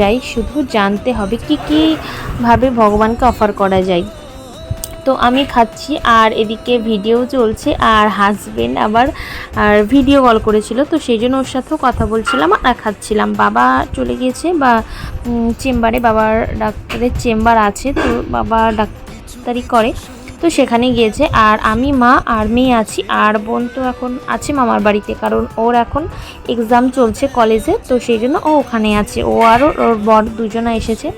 যায়, শুধু জানতে হবে কি ভাবে ভগবানকে অফার করা যায়। তো আমি খাচ্ছি আর এদিকে ভিডিও চলছে, আর হাজবেন্ড আবার ভিডিও কল করেছিল, তো সেই জন্য ওর সাথেও কথা বলছিলাম আর খাচ্ছিলাম। বাবা চলে গিয়েছে বা চেম্বারে, বাবার ডাক্তারের চেম্বার আছে, তো বাবা ডাক্তারি করে, তো সেখানে গিয়েছে। আর আমি, মা আর মেয়ে আছি, আর বোন তো এখন আছে মামার বাড়িতে, কারণ ওর এখন এক্সাম চলছে কলেজে, তো সেই জন্য ও ওখানে আছে। ও আর ওর বর দুজনা এসেছে।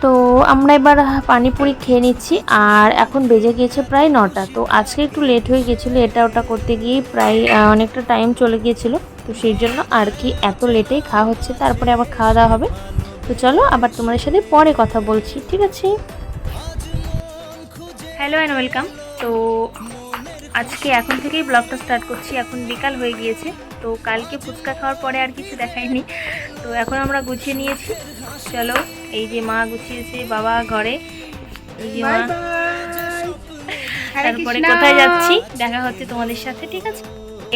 তো আমরা এবার পানিপুরি খেয়ে নিচ্ছি, আর এখন বেজে গিয়েছে প্রায় 9টা। তো আজকে একটু লেট হয়ে গিয়েছিলো, এটা ওটা করতে গিয়েই প্রায় অনেকটা টাইম চলে গিয়েছিলো, তো সেই জন্য আর কি এত লেটেই খাওয়া হচ্ছে। তারপরে আবার খাওয়া দাওয়া হবে। তো চলো আবার তোমাদের সাথে পরে কথা বলছি, ঠিক আছে? Hello and welcome. তো আজকে এখন থেকেই ব্লগটা স্টার্ট করছি। এখন বিকাল হয়ে গিয়েছে, তো কালকে ফুচকা খাওয়ার পরে আর কিছু দেখায়নি। তো এখন আমরা গুছিয়ে নিয়েছি, চলো। এই যে মা গুছিয়েছে, বাবা ঘরে, এই যে মা। তারপরে কোথায় যাচ্ছি দেখা হচ্ছে তোমাদের সাথে, ঠিক আছে?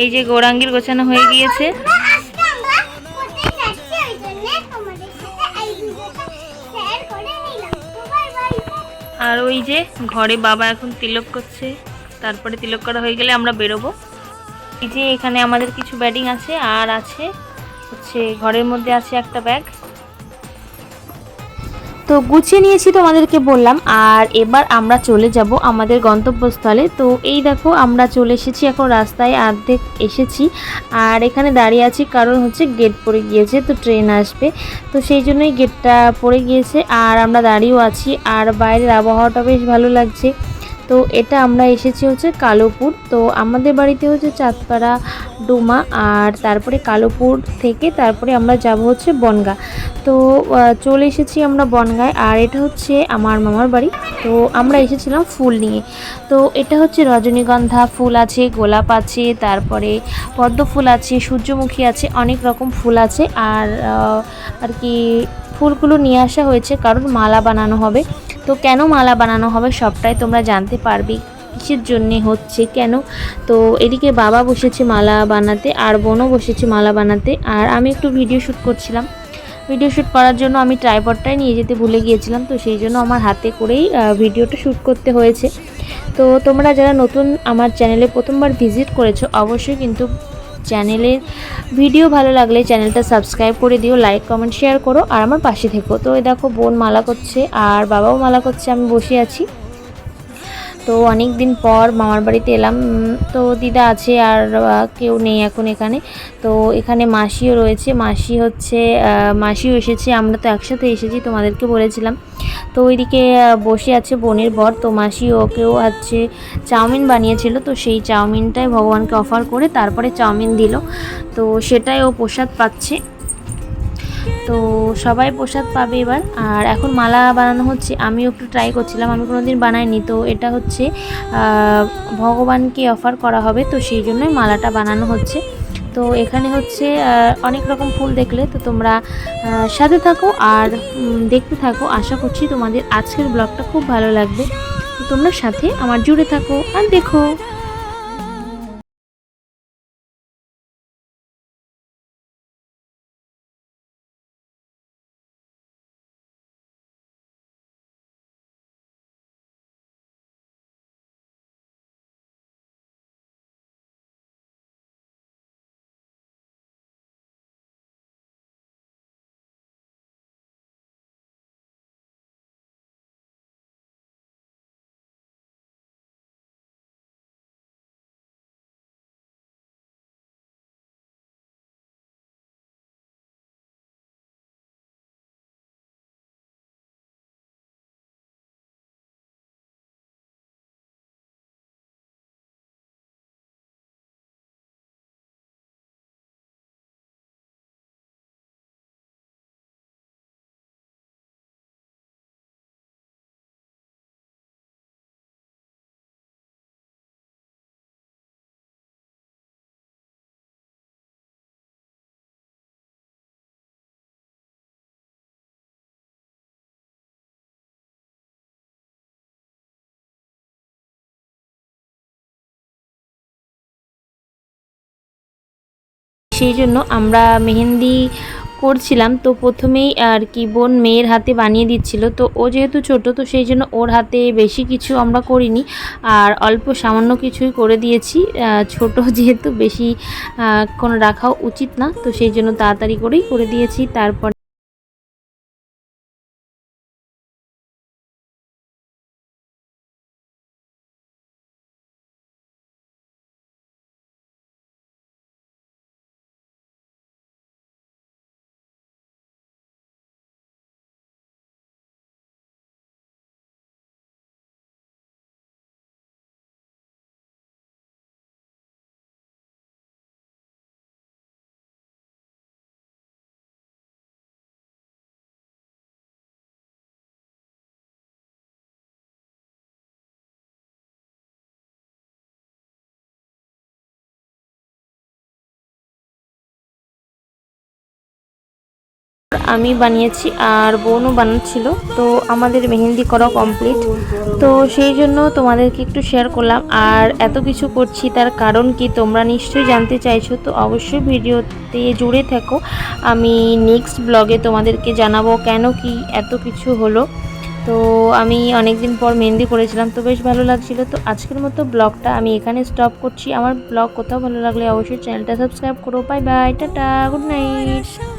এই যে গৌরাঙ্গীর গোছানো হয়ে গিয়েছে। আর ওই যে ঘরে বাবা এখন তিলক করছে, তারপরে তিলক করা হয়ে গেলে আমরা বেরোবো। এই যে এখানে আমাদের কিছু ব্যাডিং আছে, আর আছে হচ্ছে ঘরের মধ্যে আছে একটা ব্যাগ। তো গুছিয়ে নিয়েছি তোমাদেরকে বললাম, আর এবার আমরা চলে যাব আমাদের গন্তব্যস্থলে। তো এই দেখো আমরা চলে এসেছি, এখন রাস্তায় অর্ধেক এসেছি, আর এখানে দাঁড়িয়ে আছি কারণ হচ্ছে গেট পড়ে গিয়েছে, তো ট্রেন আসবে, তো সেই জন্যই গেটটা পড়ে গিয়েছে, আর আমরা দাঁড়িয়েও আছি। আর বাইরের আবহাওয়াটা বেশ ভালো লাগছে। তো এটা আমরা এসেছি হচ্ছে কালোপুর। তো আমাদের বাড়িতে হচ্ছে চাঁদপাড়া, ডুমা, আর তারপরে কালোপুর থেকে তারপরে আমরা যাব হচ্ছে বনগাঁ। তো চলে এসেছি আমরা বনগাঁয়, আর এটা হচ্ছে আমার মামার বাড়ি। তো আমরা এসেছিলাম ফুল নিয়ে। তো এটা হচ্ছে রজনীগন্ধা ফুল আছে, গোলাপ আছে, তারপরে পদ্ম ফুল আছে, সূর্যমুখী আছে, অনেক রকম ফুল আছে। আর আর কি ফুলগুলো নিয়ে আসা হয়েছে কারণ মালা বানানো হবে। তো কেন মালা বানানো হবে সবটাই তোমরা জানতে পারবে, কিসের জন্যে হচ্ছে কেন। তো এদিকে বাবা বসেছে মালা বানাতে, আর বোনও বসেছে মালা বানাতে, আর আমি একটু ভিডিও শ্যুট করছিলাম। ভিডিও শ্যুট করার জন্য আমি ট্রাইপডটাই নিয়ে যেতে ভুলে গিয়েছিলাম, তো সেই জন্য আমার হাতে করেই ভিডিওটা শ্যুট করতে হয়েছে। তো তোমরা যারা নতুন আমার চ্যানেলে প্রথমবার ভিজিট করেছো, অবশ্যই কিন্তু চ্যানেলের ভিডিও ভালো লাগলে চ্যানেলটা সাবস্ক্রাইব করে দিও, লাইক কমেন্ট শেয়ার করো, আর আমার পাশে থেকো। তো এই দেখো বোন মালা করছে আর বাবাও মালা করছে, আমি বসে আছি। তো অনেক দিন পর মামার বাড়িতে এলাম, তো দিদা আছে আর কেউ নেই এখন এখানে। তো এখানে মাসিও রয়েছে, মাসিও এসেছে, আমরা তো একসাথে এসেছি, তোমাদেরকে বলেছিলাম। তো ওইদিকে বসে আছে বোনের বর, তো মাসি ওকেও হচ্ছে চাউমিন বানিয়েছিল, তো সেই চাউমিনটাই ভগবানকে অফার করে তারপরে চাউমিন দিল, তো সেটাই ও প্রসাদ পাচ্ছে। তো সবাই প্রসাদ পাবে এবার। আর এখন মালা বানানো হচ্ছে, আমিও একটু ট্রাই করছিলাম, আমি কোনোদিন বানাইনি। তো এটা হচ্ছে ভগবানকে অফার করা হবে, তো সেই জন্যই মালাটা বানানো হচ্ছে। তো এখানে হচ্ছে অনেক রকম ফুল দেখলে, তো তোমরা সাথে থাকো আর দেখতে থাকো। আশা করছি তোমাদের আজকের ব্লগটা খুব ভালো লাগবে, তো তোমরা সাথে আমার জুড়ে থাকো আর দেখো। সেই জন্য আমরা মেহেন্দি করছিলাম তো প্রথমেই আর কি বোন মেয়ের হাতে বানিয়ে দিচ্ছিল, তো ও যেহেতু ছোট তো সেই জন্য ওর হাতে বেশি কিছু আমরা করিনি আর অল্প সামান্য কিছুই করে দিয়েছি। ছোট যেহেতু বেশি কোনো রাখাও উচিত না, তো সেই জন্য তাড়াতাড়ি করেই করে দিয়েছি। তারপর আমি বানিয়েছি আর বোনও বানাচ্ছিল, তো আমাদের মেহেন্দি করা কমপ্লিট। তো সেই জন্য তোমাদেরকে একটু শেয়ার করলাম। আর এত কিছু করছি তার কারণ কি তোমরা নিশ্চয়ই জানতে চাইছো, তো অবশ্যই ভিডিওতে জুড়ে থাকো। আমি নেক্সট ব্লগে তোমাদেরকে জানাবো কেন কি এত কিছু হলো। তো আমি অনেক দিন পর মেহেন্দি করেছিলাম, তো বেশ ভালো লাগছিল। তো আজকের মতো ব্লগটা আমি এখানে স্টপ করছি। আমার ব্লগ কোথাও ভালো লাগলে অবশ্যই চ্যানেলটা সাবস্ক্রাইব করো। Bye bye, tata, good night.